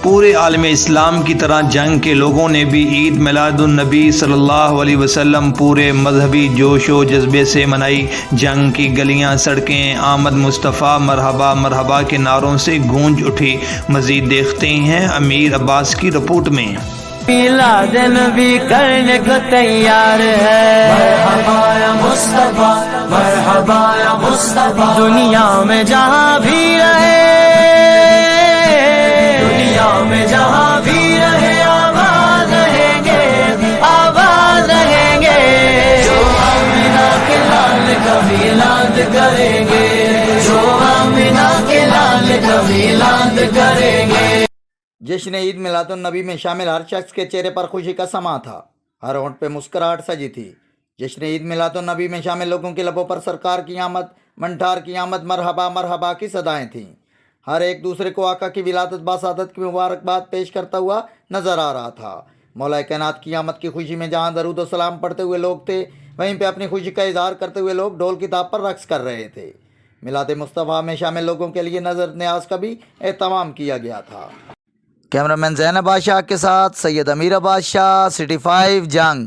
پورے عالم اسلام کی طرح جنگ کے لوگوں نے بھی عید میلاد النبی صلی اللہ علیہ وسلم پورے مذہبی جوش و جذبے سے منائی۔ جنگ کی گلیاں سڑکیں آمد مصطفیٰ مرحبا مرحبا کے نعروں سے گونج اٹھی۔ مزید دیکھتے ہیں امیر عباس کی رپورٹ میں۔ میلاد نبی کرنے کو تیار ہے، مرحبا یا مصطفیٰ، مرحبا یا مصطفیٰ، دنیا میں جہاں بھی رہے، دنیا میں جہاں بھی رہے، آباد رہیں گے، آباد رہیں گے، جو آمنہ کے لال کا میلاد کریں گے، جو آمنہ کے لال کا میلاد کریں گے۔ جشن عید میلاد النبی میں شامل ہر شخص کے چہرے پر خوشی کا سما تھا، ہر ہونٹ پہ مسکراہٹ سجی تھی۔ جشن عید میلاد النبی میں شامل لوگوں کے لبوں پر سرکار کی آمد، منٹھار کی آمد، مرحبا مرحبا کی صدائیں تھیں۔ ہر ایک دوسرے کو آقا کی ولادت باسعادت کی مبارکباد پیش کرتا ہوا نظر آ رہا تھا۔ مولا کائنات کی آمد کی خوشی میں جہاں درود و سلام پڑھتے ہوئے لوگ تھے، وہیں پہ اپنی خوشی کا اظہار کرتے ہوئے لوگ ڈھول کی تاب پر رقص کر رہے تھے۔ میلاد مصطفیٰ میں شامل لوگوں کے لیے نظر نیاز کا بھی اہتمام کیا گیا تھا۔ کیمرہ مین زینب بادشاہ کے ساتھ سید امیر عباس شاہ، سٹی 5 جنگ۔